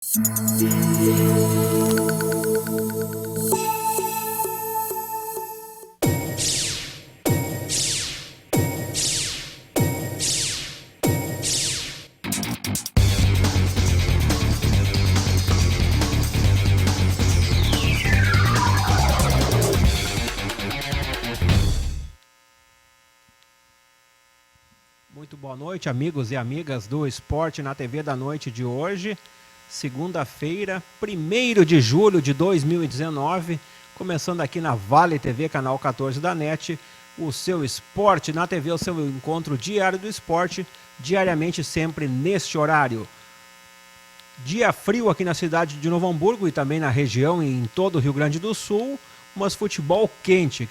Muito boa noite, amigos e amigas do Esporte na TV da noite de hoje, segunda-feira, 1º de julho de 2019, começando aqui na Vale TV, canal 14 da NET, o seu Esporte na TV, o seu encontro diário do esporte, diariamente sempre neste horário. Dia frio aqui na cidade de Novo Hamburgo e também na região e em todo o Rio Grande do Sul, mas futebol quente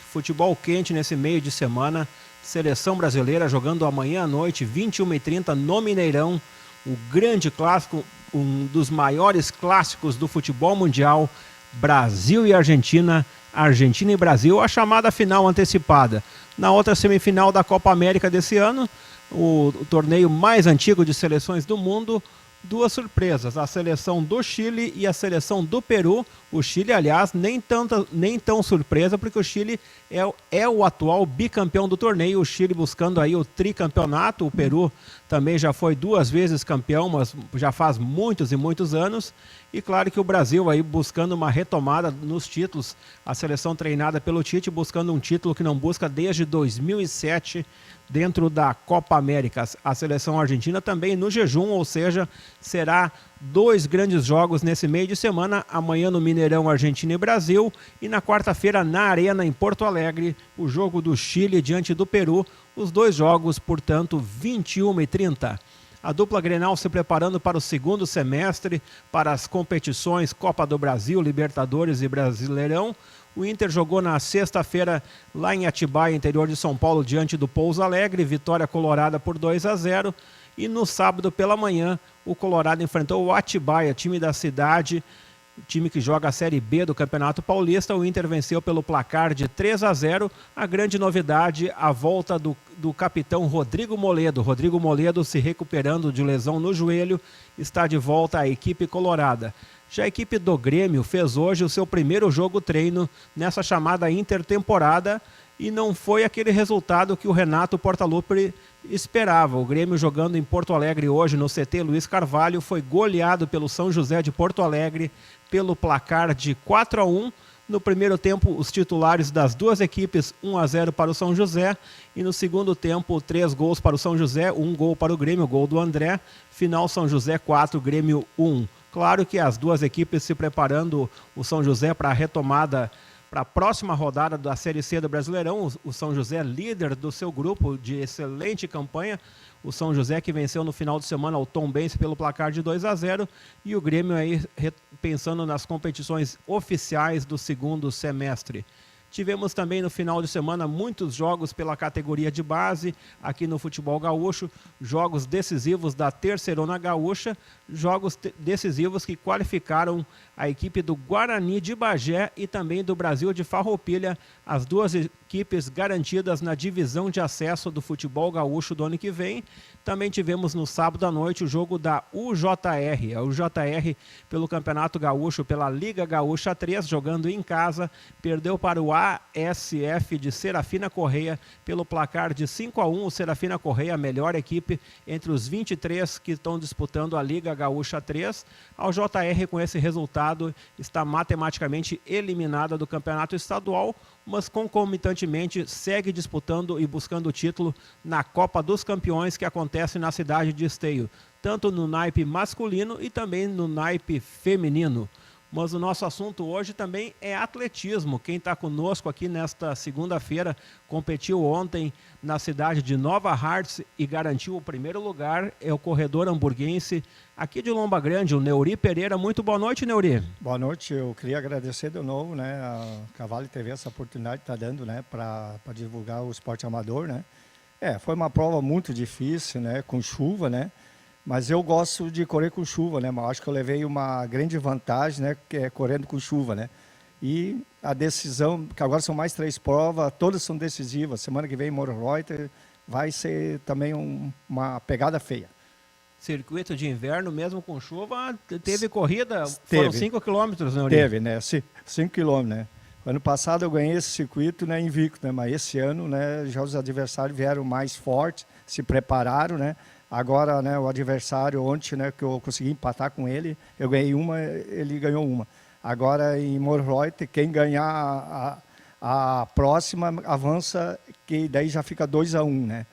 nesse meio de semana. Seleção brasileira jogando amanhã à noite, 21h30 no Mineirão, o grande clássico, um dos maiores clássicos do futebol mundial, Brasil e Argentina, Argentina e Brasil, a chamada final antecipada. Na outra semifinal da Copa América desse ano, o torneio mais antigo de seleções do mundo, duas surpresas, a seleção do Chile e a seleção do Peru. O Chile, aliás, nem tão surpresa, porque o Chile é o atual bicampeão do torneio, o Chile buscando aí o tricampeonato, o Peru também já foi 2 vezes campeão, mas já faz muitos e muitos anos, e claro que o Brasil aí buscando uma retomada nos títulos, a seleção treinada pelo Tite buscando um título que não busca desde 2007, dentro da Copa América. A seleção argentina também no jejum, ou seja, será 2 grandes jogos nesse meio de semana, amanhã no Mineirão, Argentina e Brasil, e na quarta-feira na Arena, em Porto Alegre, o jogo do Chile diante do Peru, os 2 jogos, portanto, 21h30. A dupla Grenal se preparando para o segundo semestre, para as competições Copa do Brasil, Libertadores e Brasileirão. O Inter jogou na sexta-feira lá em Atibaia, interior de São Paulo, diante do Pouso Alegre, vitória colorada por 2-0. E no sábado pela manhã, o Colorado enfrentou o Atibaia, time da cidade, time que joga a Série B do Campeonato Paulista. O Inter venceu pelo placar de 3-0. A grande novidade, a volta do capitão Rodrigo Moledo. Rodrigo Moledo se recuperando de lesão no joelho, está de volta à equipe colorada. Já a equipe do Grêmio fez hoje o seu primeiro jogo treino nessa chamada intertemporada e não foi aquele resultado que o Renato Portaluppi esperava. O Grêmio jogando em Porto Alegre hoje no CT Luiz Carvalho foi goleado pelo São José de Porto Alegre pelo placar de 4-1. No primeiro tempo, os titulares das duas equipes, 1-0 para o São José. E no segundo tempo, 3 gols para o São José, 1 gol para o Grêmio, gol do André. Final, São José 4, Grêmio 1. Claro que as duas equipes se preparando, o São José para a retomada, para a próxima rodada da Série C do Brasileirão. O São José líder do seu grupo, de excelente campanha. O São José que venceu no final de semana o Tombense pelo placar de 2-0. E o Grêmio aí pensando nas competições oficiais do segundo semestre. Tivemos também no final de semana muitos jogos pela categoria de base aqui no futebol gaúcho, jogos decisivos da Terceirona Gaúcha, jogos decisivos que qualificaram a equipe do Guarani de Bagé e também do Brasil de Farroupilha, as duas equipes garantidas na divisão de acesso do futebol gaúcho do ano que vem. Também tivemos no sábado à noite o jogo da UJR, a UJR pelo Campeonato Gaúcho, pela Liga Gaúcha 3, jogando em casa, perdeu para o ASF de Serafina Correia pelo placar de 5-1. O Serafina Correia, a melhor equipe entre os 23 que estão disputando a Liga Gaúcha 3. A UJR, com esse resultado, está matematicamente eliminada do Campeonato Estadual, mas concomitantemente segue disputando e buscando o título na Copa dos Campeões, que acontece na cidade de Esteio, tanto no naipe masculino e também no naipe feminino. Mas o nosso assunto hoje também é atletismo. Quem está conosco aqui nesta segunda-feira competiu ontem na cidade de Nova Hartz e garantiu o primeiro lugar, é o corredor hamburguense aqui de Lomba Grande, o Neuri Pereira. Muito boa noite, Neuri. Boa noite, eu queria agradecer de novo, né, a Cavale TV, essa oportunidade que está dando, né, para divulgar o esporte amador, né. Foi uma prova muito difícil, né, com chuva, né. Mas eu gosto de correr com chuva, né? Mas acho que eu levei uma grande vantagem, né? Que é correndo com chuva, né? E a decisão, que agora são mais 3 provas, todas são decisivas. Semana que vem, Morreuter, vai ser também uma pegada feia. Circuito de inverno, mesmo com chuva, teve corrida, Teve. foram 5 quilômetros, né, Uri? Teve, né? 5 quilômetros, né? Ano passado eu ganhei esse circuito, né, invicto, né? Mas esse ano, né, já os adversários vieram mais fortes, se prepararam, né? Agora, né, o adversário ontem, né, que eu consegui empatar com ele, eu ganhei uma, ele ganhou uma. Agora em Morreute, quem ganhar a próxima avança, que daí já fica 2-1, né?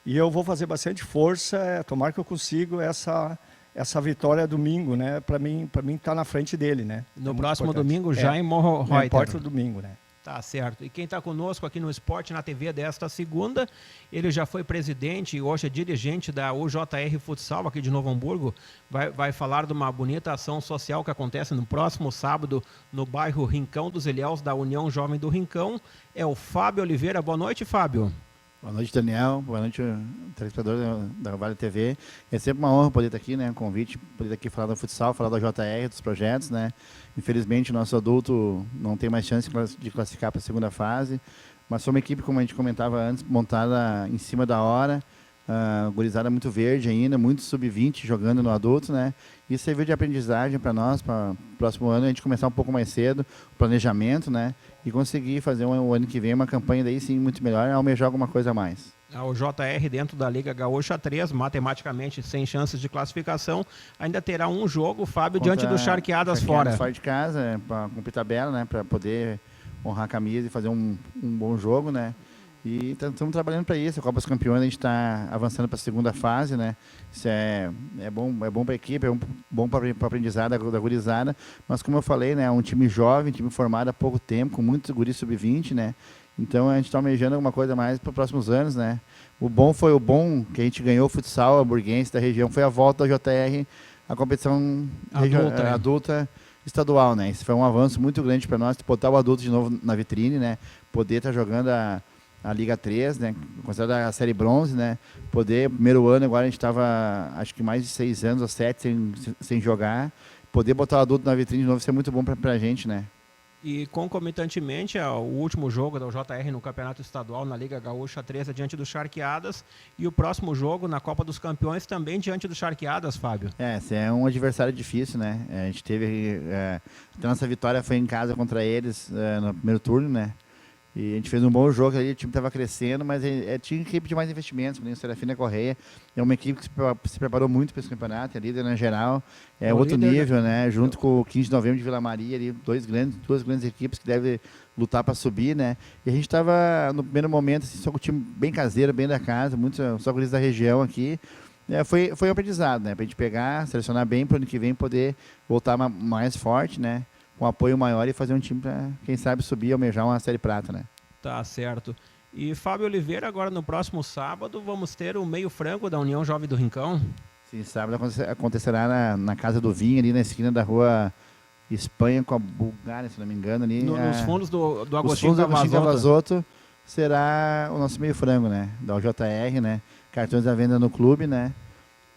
E eu vou fazer bastante força, tomara que eu consiga essa vitória domingo, né? Para mim estar na frente dele, né? No muito próximo importante. domingo já em Não Morreute. importa o domingo, né? Tá certo. E quem está conosco aqui no Esporte na TV desta segunda, ele já foi presidente e hoje é dirigente da UJR Futsal aqui de Novo Hamburgo. Vai falar de uma bonita ação social que acontece no próximo sábado no bairro Rincão dos Ilhéus, da União Jovem do Rincão. É o Fábio Oliveira. Boa noite, Fábio. Boa noite, Daniel. Boa noite, telespectador da Vale TV. É sempre uma honra poder estar aqui, né? Um convite, poder estar aqui falar do futsal, falar da JR, dos projetos, né? Infelizmente, o nosso adulto não tem mais chance de classificar para a segunda fase, mas foi uma equipe, como a gente comentava antes, montada em cima da hora, gurizada muito verde ainda, muito sub-20 jogando no adulto, né? Isso serviu de aprendizagem para nós, para o próximo ano a gente começar um pouco mais cedo, o planejamento, né? E conseguir fazer o ano que vem uma campanha daí sim muito melhor, almejar alguma coisa a mais. O JR dentro da Liga Gaúcha 3, matematicamente sem chances de classificação, ainda terá um jogo, Fábio, diante do Charqueadas fora. Fora de casa, para cumprir tabela, né? Para poder honrar a camisa e fazer um bom jogo, né? E estamos trabalhando para isso. A Copa dos Campeões a gente está avançando para a segunda fase, né? Isso é bom para a equipe, é bom para o aprendizado da gurizada. Mas como eu falei, né? É um time jovem, time formado há pouco tempo, com muitos guris sub-20, né? Então a gente está almejando alguma coisa mais para os próximos anos, né? O bom que a gente ganhou o futsal hamburguense da região, foi a volta da JR à competição adulta estadual, né? Isso foi um avanço muito grande para nós, botar o adulto de novo na vitrine, né? Poder estar jogando a Liga 3, né? Considerada a série bronze, né? Primeiro ano, agora a gente estava, acho que mais de 6 anos ou 7 sem jogar. Poder botar o adulto na vitrine de novo, isso é muito bom para a gente, né? E concomitantemente, o último jogo da JR no Campeonato Estadual na Liga Gaúcha 3 é diante do Charqueadas, e o próximo jogo na Copa dos Campeões também diante do Charqueadas, Fábio. Esse é um adversário difícil, né? A gente teve... a nossa vitória foi em casa contra eles no primeiro turno, né? E a gente fez um bom jogo ali, o time estava crescendo, mas tinha equipe de mais investimentos, como o Serafina Correia. É uma equipe que se preparou muito para esse campeonato, é líder na geral, é outro nível, né? Junto com o 15 de novembro de Vila Maria, ali, duas grandes equipes que devem lutar para subir, né? E a gente estava, no primeiro momento, assim, só com o time bem caseiro, bem da casa, só com eles da região aqui. Foi um aprendizado, né? Para a gente pegar, selecionar bem para o ano que vem poder voltar mais forte, né? Com apoio maior e fazer um time para, quem sabe, subir e almejar uma série prata, né? Tá certo. E Fábio Oliveira, agora no próximo sábado, vamos ter o meio frango da União Jovem do Rincão? Sim, sábado acontecerá na Casa do Vinho, ali na esquina da rua Espanha com a Bulgária, se não me engano. Ali, nos fundos do Agostinho Cavazzotto será o nosso meio frango, né? Da UJR, né? Cartões à venda no clube, né?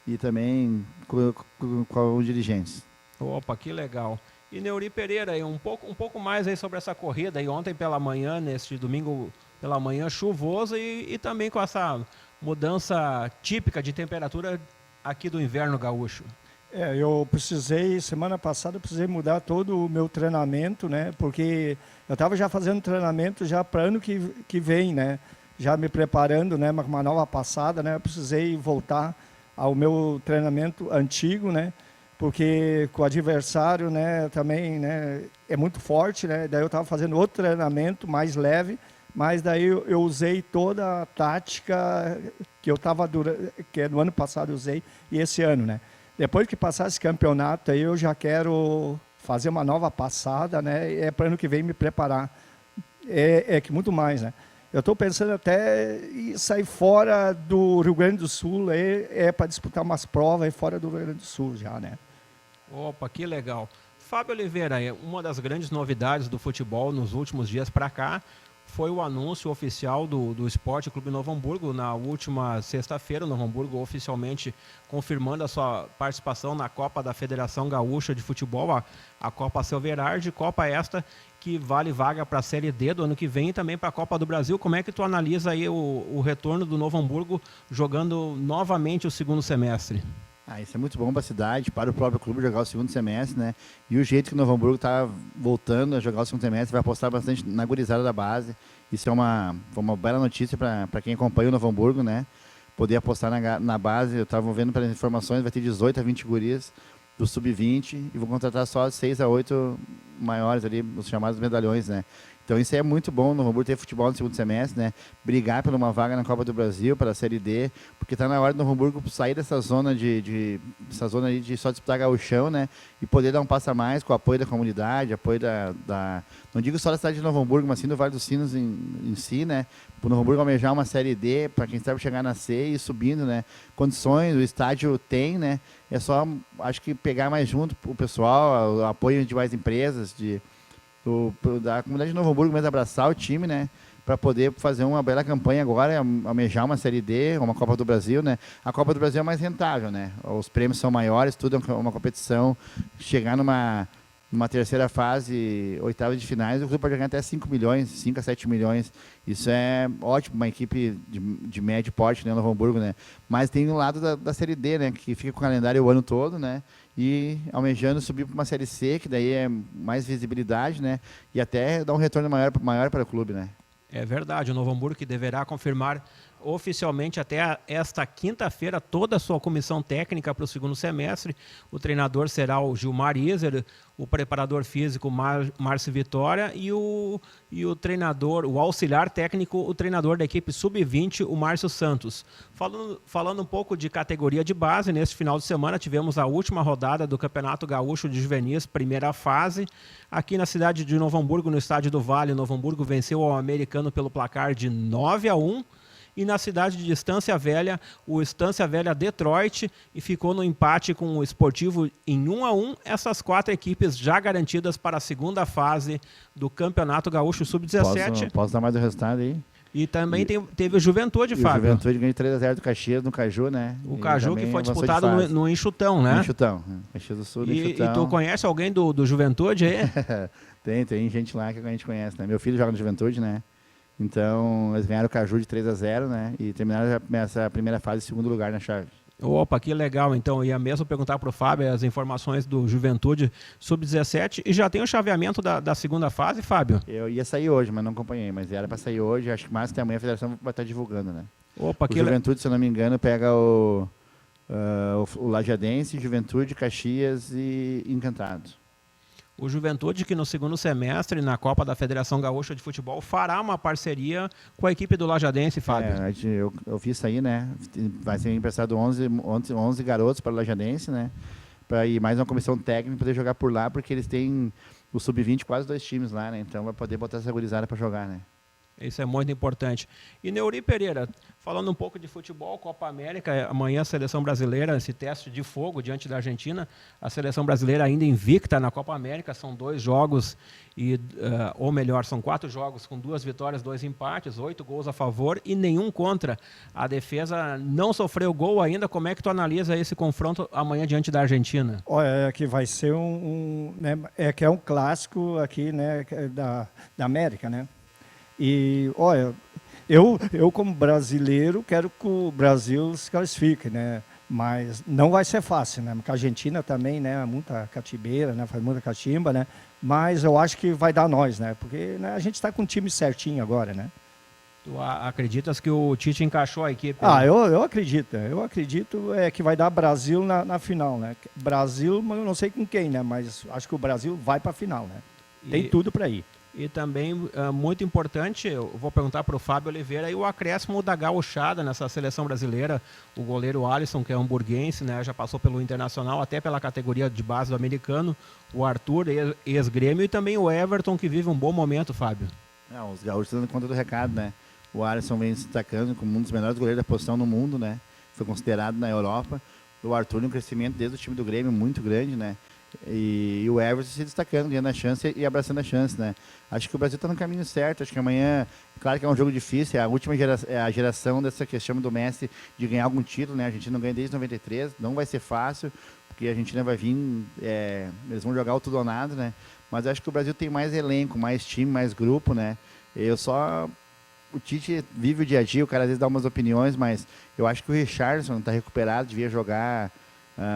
E também com os dirigentes. Opa, que legal. E Neuri Pereira, um pouco mais aí sobre essa corrida. E ontem pela manhã, neste domingo pela manhã, chuvoso e também com essa mudança típica de temperatura aqui do inverno gaúcho. Semana passada eu precisei mudar todo o meu treinamento, né? Porque eu estava já fazendo treinamento já para ano que vem, né? Já me preparando, né? Uma nova passada, né? Eu precisei voltar ao meu treinamento antigo, né? Porque com o adversário, né, também, né, é muito forte, né? Daí eu estava fazendo outro treinamento mais leve, mas daí eu usei toda a tática que que no ano passado eu usei e esse ano, né? Depois que passar esse campeonato aí, eu já quero fazer uma nova passada, né? É para ano que vem me preparar. Que muito mais, né? Eu estou pensando até em sair fora do Rio Grande do Sul, para disputar umas provas fora do Rio Grande do Sul já, né? Opa, que legal. Fábio Oliveira, uma das grandes novidades do futebol nos últimos dias para cá foi o anúncio oficial do Esporte Clube Novo Hamburgo. Na última sexta-feira, o Novo Hamburgo oficialmente confirmando a sua participação na Copa da Federação Gaúcha de Futebol, a Copa Silverard, Copa esta que vale vaga para a Série D do ano que vem e também para a Copa do Brasil. Como é que tu analisa aí o retorno do Novo Hamburgo jogando novamente o segundo semestre? Isso é muito bom para a cidade, para o próprio clube jogar o segundo semestre, né? E o jeito que o Novo Hamburgo está voltando a jogar o segundo semestre, vai apostar bastante na gurizada da base. Isso foi uma bela notícia para quem acompanha o Novo Hamburgo, né? Poder apostar na base. Eu estava vendo pelas informações, vai ter 18 a 20 gurias do sub-20 e vão contratar só 6 a 8 maiores ali, os chamados medalhões, né? Então isso aí é muito bom no Hamburgo ter futebol no segundo semestre, né? Brigar por uma vaga na Copa do Brasil, pela Série D, porque está na hora do Hamburgo sair dessa zona essa zona aí de só disputar gauchão, né? E poder dar um passo a mais com o apoio da comunidade, apoio não digo só da cidade de Novo Hamburgo, mas sim do Vale dos Sinos em si, né? Para o Novo Hamburgo almejar uma Série D, para quem sabe chegar na C e ir subindo, né? Condições, o estádio tem, né? É só, acho que pegar mais junto o pessoal, o apoio de mais empresas, da comunidade de Novo Hamburgo mesmo, abraçar o time, né? Para poder fazer uma bela campanha agora, almejar uma Série D, uma Copa do Brasil, né? A Copa do Brasil é mais rentável, né? Os prêmios são maiores, tudo é uma competição. Chegar numa terceira fase, oitava de finais, o clube pode ganhar até 5 milhões, 5 a 7 milhões. Isso é ótimo, uma equipe de médio porte, né, Novo Hamburgo, né? Mas tem o lado da Série D, né, que fica com o calendário o ano todo, né? E almejando subir para uma Série C, que daí é mais visibilidade, né? E até dar um retorno maior para o clube, né? É verdade, o Novo Hamburgo que deverá confirmar oficialmente até esta quinta-feira toda a sua comissão técnica para o segundo semestre. O treinador será o Gilmar Iser, o preparador físico Márcio Vitória e o treinador, o auxiliar técnico, o treinador da equipe sub-20, o Márcio Santos. Falando um pouco de categoria de base, neste final de semana tivemos a última rodada do Campeonato Gaúcho de Juvenis, primeira fase. Aqui na cidade de Novo Hamburgo, no estádio do Vale, Novo Hamburgo venceu o Americano pelo placar de 9-1. E na cidade de Estância Velha, o Estância Velha Detroit e ficou no empate com o Esportivo em 1-1. Essas 4 equipes já garantidas para a segunda fase do Campeonato Gaúcho Sub-17. Posso dar mais o resultado aí? E também teve o Juventude, Fábio. O Juventude ganhou 3-0 do Caxias, no Caju, né? O Caju que foi disputado no Enxutão, né? No Enxutão. Caxias do Sul, no Enxutão. E tu conhece alguém do Juventude aí? Tem gente lá que a gente conhece, né? Meu filho joga no Juventude, né? Então, eles ganharam o Caju de 3-0, né? E terminaram essa primeira fase em segundo lugar na chave. Opa, que legal. Então, ia mesmo perguntar para o Fábio as informações do Juventude Sub-17. E já tem o chaveamento da segunda fase, Fábio? Eu ia sair hoje, mas não acompanhei. Mas era para sair hoje. Acho que mais que amanhã a federação vai estar divulgando, né? Opa, o Juventude, se eu não me engano, pega o Lajadense, Juventude, Caxias e Encantados. O Juventude, que no segundo semestre, na Copa da Federação Gaúcha de Futebol, fará uma parceria com a equipe do Lajadense, Fábio. Eu vi isso aí, né? Vai ser emprestado 11 garotos para o Lajadense, né? Para ir mais uma comissão técnica poder jogar por lá, porque eles têm o Sub-20 quase 2 times lá, né? Então vai poder botar essa gurizada para jogar, né? Isso é muito importante. E Neuri Pereira, falando um pouco de futebol, Copa América, amanhã a seleção brasileira, esse teste de fogo diante da Argentina, a seleção brasileira ainda invicta na Copa América, são 2 jogos, ou melhor, são 4 jogos com 2 vitórias, 2 empates, 8 gols a favor e nenhum contra. A defesa não sofreu gol ainda. Como é que tu analisa esse confronto amanhã diante da Argentina? Olha, que vai ser né, que é um clássico aqui, né, da América, né? E, olha, eu como brasileiro quero que o Brasil se classifique, né? Mas não vai ser fácil, né? Porque a Argentina também, né? Muita catibeira, né? Faz muita catimba, né? Mas eu acho que vai dar nós, né? Porque né, a gente está com o time certinho agora, né? Tu acreditas que o Tite encaixou a equipe? Eu acredito. Eu acredito que vai dar Brasil na final, né? Brasil, mas eu não sei com quem, né? Mas acho que o Brasil vai para a final, né? Tem tudo para ir. E também, muito importante, eu vou perguntar para o Fábio Oliveira, e o acréscimo da gauchada nessa seleção brasileira, o goleiro Alisson, que é hamburguense, né, já passou pelo Internacional, até pela categoria de base do americano, o Arthur, ex-grêmio, e também o Everton, que vive um bom momento, Fábio. Os gaúchos dando conta do recado, né? O Alisson vem se destacando como um dos melhores goleiros da posição no mundo, né? Foi considerado na Europa. O Arthur, um crescimento desde o time do Grêmio muito grande, né? E o Everton se destacando, ganhando a chance e abraçando a chance, né? Acho que o Brasil está no caminho certo. Acho que amanhã, claro que é um jogo difícil, é a última geração dessa questão do Messi de ganhar algum título, né? A Argentina não ganha desde 93, não vai ser fácil, porque a Argentina vai vir, eles vão jogar o tudo ou nada, né? Mas acho que o Brasil tem mais elenco, mais time, mais grupo, né? O Tite vive o dia a dia, o cara às vezes dá umas opiniões, mas eu acho que o Richarlison está recuperado, devia jogar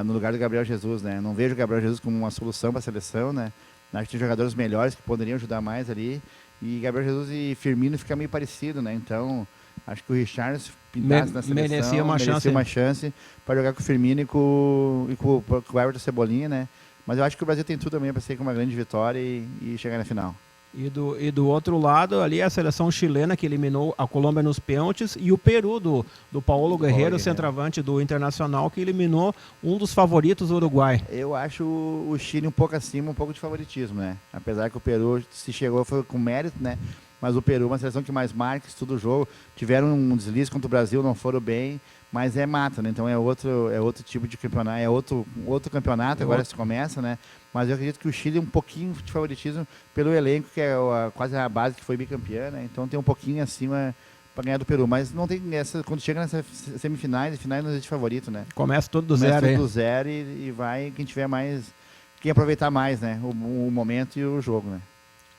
no lugar do Gabriel Jesus, né? Não vejo o Gabriel Jesus como uma solução para a seleção, né? Acho que tem jogadores melhores que poderiam ajudar mais ali. E Gabriel Jesus e Firmino fica meio parecido, né? Então, acho que o Richarlison pintasse na seleção, merecia uma chance para jogar com o Firmino e com o Everton Cebolinha, né? Mas eu acho que o Brasil tem tudo também para ser com uma grande vitória e chegar na final. E do outro lado, ali a seleção chilena que eliminou a Colômbia nos pênaltis e o Peru do Paulo Guerreiro, centroavante do Internacional, que eliminou um dos favoritos do Uruguai. Eu acho o Chile um pouco acima, um pouco de favoritismo, né? Apesar que o Peru se chegou foi com mérito, né? Mas o Peru é uma seleção que mais marca, estuda o jogo. Tiveram um deslize contra o Brasil, não foram bem, mas é mata, né? Então é outro tipo de campeonato, é outro campeonato, agora se começa, né? Mas eu acredito que o Chile é um pouquinho de favoritismo pelo elenco, que é quase a base que foi bicampeã, né? Então tem um pouquinho acima para ganhar do Peru. Mas não tem quando chega nessas semifinais e finais não existe favorito, né? Começa tudo do zero. Começa tudo do zero e vai quem tiver mais, quem aproveitar mais, né? O momento e o jogo, né?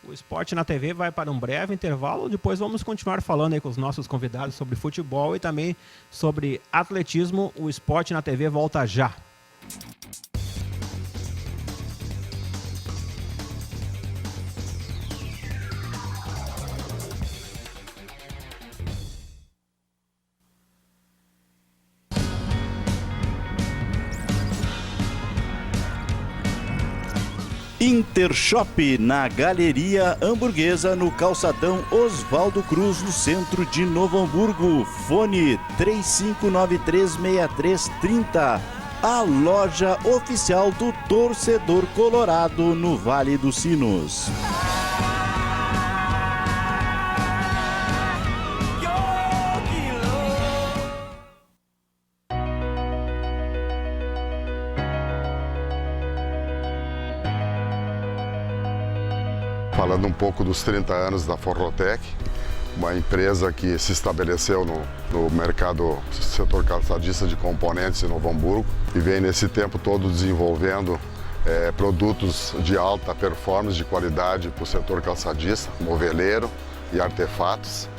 O Esporte na TV vai para um breve intervalo, depois vamos continuar falando aí com os nossos convidados sobre futebol e também sobre atletismo. O Esporte na TV volta já. Intershop, na Galeria Hamburguesa, no calçadão Oswaldo Cruz, no centro de Novo Hamburgo. Fone 35936330. A loja oficial do torcedor colorado no Vale dos Sinos. Falando um pouco dos 30 anos da Forrotec, uma empresa que se estabeleceu no mercado setor calçadista de componentes em Novo Hamburgo e vem nesse tempo todo desenvolvendo produtos de alta performance, de qualidade para o setor calçadista, moveleiro e artefatos.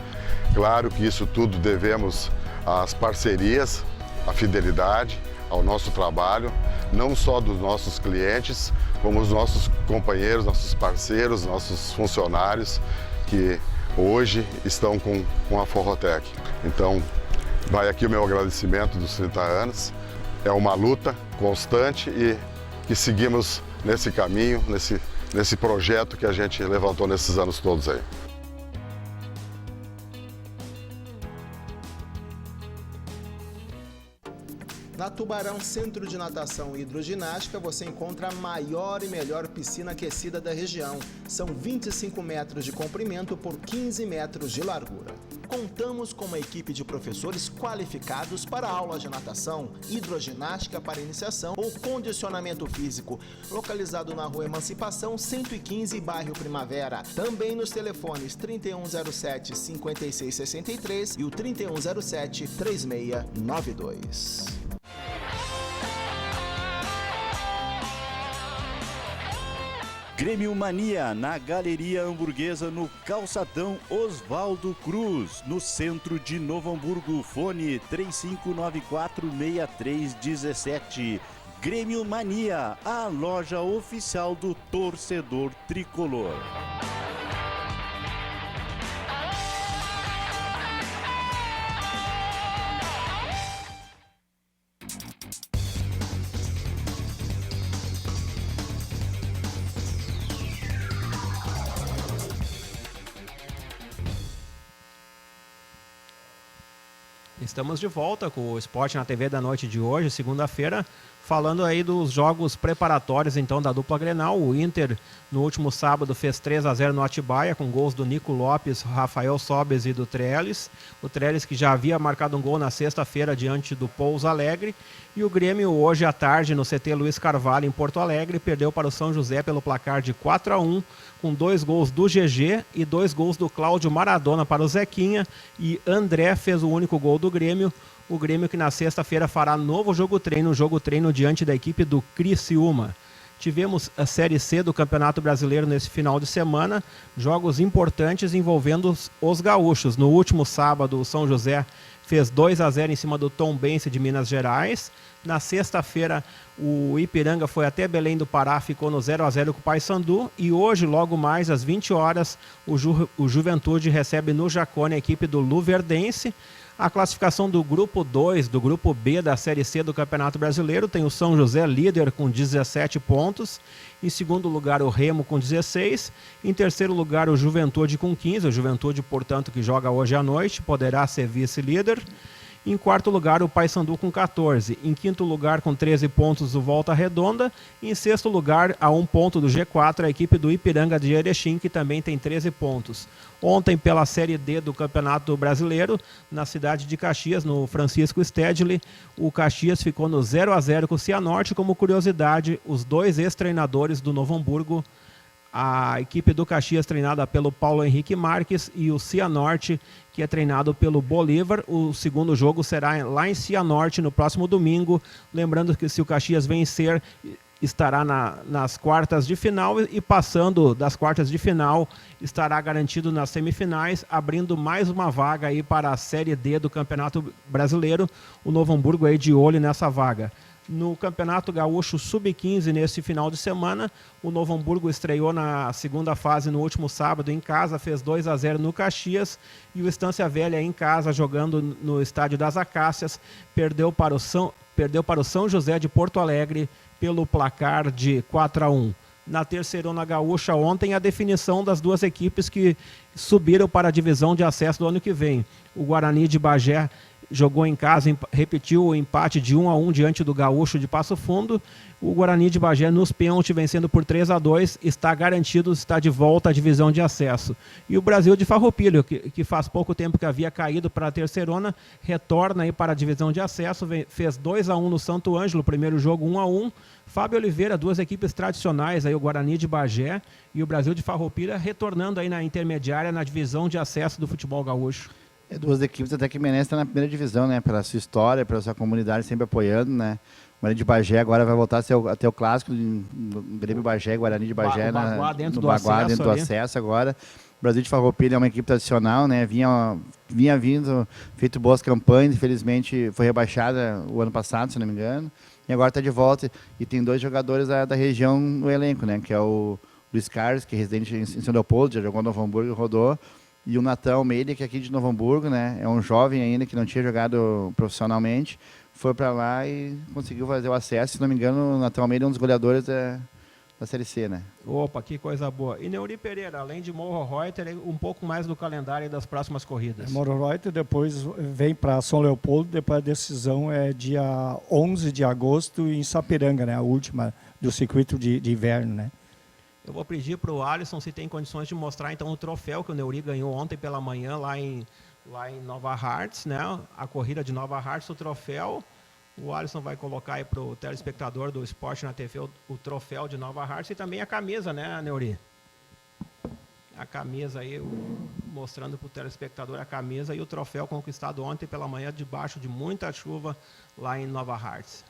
Claro que isso tudo devemos às parcerias, à fidelidade, ao nosso trabalho, não só dos nossos clientes, como os nossos companheiros, nossos parceiros, nossos funcionários que hoje estão com a Forrotec. Então, vai aqui o meu agradecimento dos 30 anos. É uma luta constante e que seguimos nesse caminho, nesse projeto que a gente levantou nesses anos todos aí. Na Tubarão Centro de Natação e Hidroginástica, você encontra a maior e melhor piscina aquecida da região. São 25 metros de comprimento por 15 metros de largura. Contamos com uma equipe de professores qualificados para aulas de natação, hidroginástica para iniciação ou condicionamento físico, localizado na Rua Emancipação 115, bairro Primavera. Também nos telefones 3107-5663 e o 3107-3692. Grêmio Mania, na Galeria Hamburguesa, no calçadão Oswaldo Cruz, no centro de Novo Hamburgo. Fone 3594-6317. Grêmio Mania, a loja oficial do torcedor tricolor. Estamos de volta com o Esporte na TV da noite de hoje, segunda-feira, falando aí dos jogos preparatórios então da dupla Grenal. O Inter no último sábado fez 3-0 no Atibaia, com gols do Nico Lopes, Rafael Sobes e do Trellis. O Trellis que já havia marcado um gol na sexta-feira diante do Pouso Alegre. E o Grêmio hoje à tarde no CT Luiz Carvalho em Porto Alegre perdeu para o São José pelo placar de 4-1, com 2 gols do GG e 2 gols do Cláudio Maradona para o Zequinha, e André fez o único gol do Grêmio. O Grêmio que na sexta-feira fará novo jogo treino diante da equipe do Criciúma. Tivemos a Série C do Campeonato Brasileiro nesse final de semana, jogos importantes envolvendo os gaúchos. No último sábado, o São José fez 2-0 em cima do Tombense de Minas Gerais. Na sexta-feira, o Ipiranga foi até Belém do Pará, ficou no 0-0 com o Paysandu. E hoje, logo mais, às 20 horas, o Juventude recebe no Jacone a equipe do Luverdense. A classificação do grupo 2, do grupo B da Série C do Campeonato Brasileiro, tem o São José líder com 17 pontos. Em segundo lugar, o Remo com 16. Em terceiro lugar, o Juventude com 15. O Juventude, portanto, que joga hoje à noite, poderá ser vice-líder. Em quarto lugar, o Paysandu com 14. Em quinto lugar, com 13 pontos, o Volta Redonda. E em sexto lugar, a 1 ponto do G4, a equipe do Ipiranga de Erechim, que também tem 13 pontos. Ontem, pela Série D do Campeonato Brasileiro, na cidade de Caxias, no Francisco Stedley, o Caxias ficou no 0-0 com o Cianorte. Como curiosidade, os 2 ex-treinadores do Novo Hamburgo, a equipe do Caxias treinada pelo Paulo Henrique Marques e o Cianorte, que é treinado pelo Bolívar. O segundo jogo será lá em Cianorte no próximo domingo. Lembrando que se o Caxias vencer, estará nas quartas de final e passando das quartas de final, estará garantido nas semifinais, abrindo mais uma vaga aí para a Série D do Campeonato Brasileiro. O Novo Hamburgo aí de olho nessa vaga. No Campeonato Gaúcho Sub-15, nesse final de semana, o Novo Hamburgo estreou na segunda fase no último sábado em casa, fez 2-0 no Caxias, e o Estância Velha em casa, jogando no Estádio das Acácias, perdeu para o São José de Porto Alegre pelo placar de 4-1. Na Terceirona Gaúcha ontem, a definição das 2 equipes que subiram para a divisão de acesso do ano que vem. O Guarani de Bagé jogou em casa, repetiu o empate de 1-1 diante do Gaúcho de Passo Fundo. O Guarani de Bagé, nos pênaltis, vencendo por 3-2, está garantido, está de volta à divisão de acesso. E o Brasil de Farroupilha, que faz pouco tempo que havia caído para a Terceirona, retorna aí para a divisão de acesso, fez 2-1 no Santo Ângelo, primeiro jogo 1-1. Fábio Oliveira, 2 equipes tradicionais, aí o Guarani de Bagé e o Brasil de Farroupilha, retornando aí na intermediária, na divisão de acesso do futebol gaúcho. 2 equipes até que merecem estar na primeira divisão, né? Pela sua história, pela sua comunidade sempre apoiando, né? O Guarani de Bagé agora vai voltar a ter o clássico do Grêmio Bagé, Guarani de Bagé, dentro do acesso agora. O Brasil de Farroupilha é uma equipe tradicional, né? Vinha vindo, feito boas campanhas, infelizmente foi rebaixada o ano passado, se não me engano, e agora está de volta. E tem 2 jogadores da região no elenco, né? Que é o Luiz Carlos, que é residente em São Leopoldo, já jogou no Novo Hamburgo e rodou. E o Natan Almeida, que é aqui de Novo Hamburgo, né? É um jovem ainda que não tinha jogado profissionalmente. Foi para lá e conseguiu fazer o acesso. Se não me engano, o Natan Almeida é um dos goleadores da Série C, né? Opa, que coisa boa. E Neuri Pereira, além de Morro Reuter, um pouco mais do calendário das próximas corridas. Morro Reuter depois vem para São Leopoldo, depois a decisão é dia 11 de agosto em Sapiranga, né? A última do circuito de inverno, né? Eu vou pedir para o Alisson se tem condições de mostrar então o troféu que o Neuri ganhou ontem pela manhã lá em Nova Hartz, né? A corrida de Nova Hartz, o troféu. O Alisson vai colocar aí para o telespectador do Esporte na TV o troféu de Nova Hartz e também a camisa, né, Neuri? A camisa aí, mostrando para o telespectador a camisa e o troféu conquistado ontem pela manhã, debaixo de muita chuva lá em Nova Hartz.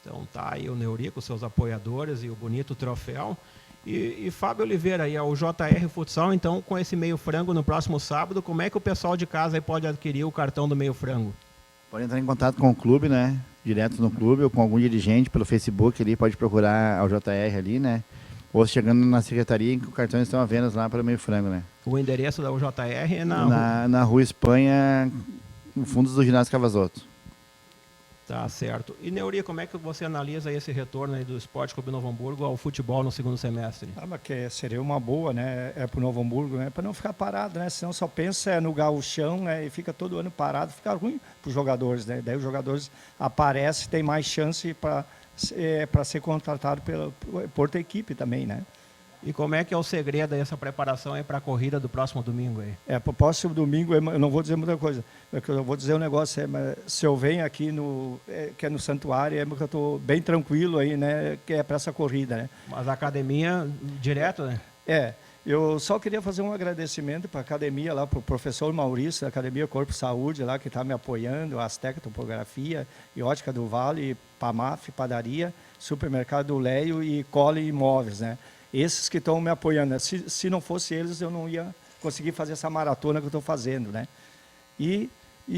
Então tá aí o Neuri com seus apoiadores e o bonito troféu. E Fábio Oliveira, aí, o JR Futsal, então, com esse meio frango no próximo sábado, como é que o pessoal de casa aí pode adquirir o cartão do meio frango? Pode entrar em contato com o clube, né? Direto no clube ou com algum dirigente pelo Facebook ali, pode procurar ao JR ali, né? Ou chegando na secretaria em que os cartões estão à venda lá para o meio frango, né? O endereço da UJR é na Rua Espanha, no fundo do ginásio Cavazoto. Tá certo. E Neuri, como é que você analisa esse retorno aí do Esporte Clube Novo Hamburgo ao futebol no segundo semestre? Mas que seria uma boa, né? Para o Novo Hamburgo, né? Para não ficar parado, né? Senão só pensa no gauchão, né? E fica todo ano parado, fica ruim para os jogadores, né? Daí os jogadores aparecem, tem mais chance para ser contratado por outra equipe também, né? E como é que é o segredo dessa preparação aí para a corrida do próximo domingo aí? Para o próximo domingo, eu não vou dizer muita coisa, eu vou dizer um negócio, se eu venho aqui que é no Santuário, eu estou bem tranquilo aí, né, que é para essa corrida, né. Mas a academia, direto, né? Eu só queria fazer um agradecimento para a academia lá, para o professor Maurício, da Academia Corpo Saúde, lá, que está me apoiando, Azteca Topografia e Ótica do Vale, Pamaf, Padaria, Supermercado Leio e Cole Imóveis, né. Esses que estão me apoiando. Se não fosse eles, eu não ia conseguir fazer essa maratona que eu estou fazendo, né? E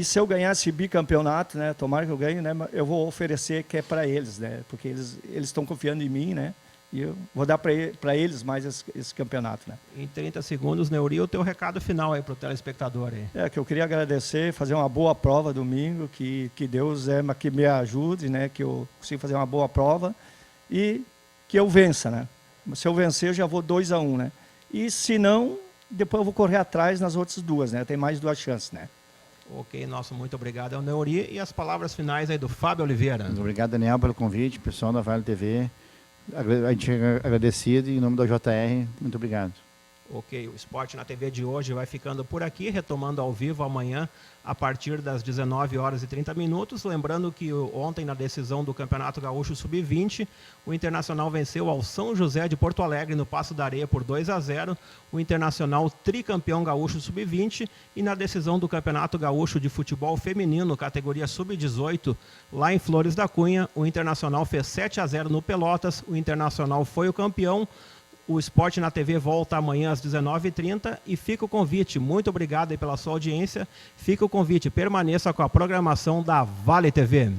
se eu ganhar esse bicampeonato, né? Tomara que eu ganhe, né? Eu vou oferecer que é para eles, né? Porque eles estão confiando em mim, né? E eu vou dar para eles mais esse campeonato, né? Em 30 segundos, Neuri, o teu recado final aí para o telespectador aí. Que eu queria agradecer, fazer uma boa prova domingo, que Deus que me ajude, né? Que eu consiga fazer uma boa prova e que eu vença, né? Se eu vencer, eu já vou 2-1, né? E se não, depois eu vou correr atrás nas outras duas, né? Tem mais 2 chances, né? Ok, nosso muito obrigado ao Neuri. E as palavras finais aí do Fábio Oliveira. Muito obrigado, Daniel, pelo convite, pessoal da Vale TV. A gente é agradecido e em nome da JR, muito obrigado. Ok, o Esporte na TV de hoje vai ficando por aqui, retomando ao vivo amanhã a partir das 19h30. Lembrando que ontem, na decisão do Campeonato Gaúcho Sub-20, o Internacional venceu ao São José de Porto Alegre no Passo da Areia por 2-0. O Internacional tricampeão gaúcho Sub-20 e na decisão do Campeonato Gaúcho de Futebol Feminino, categoria Sub-18, lá em Flores da Cunha, o Internacional fez 7-0 no Pelotas. O Internacional foi o campeão. O Esporte na TV volta amanhã às 19h30 e fica o convite. Muito obrigado aí pela sua audiência. Fica o convite, permaneça com a programação da Vale TV.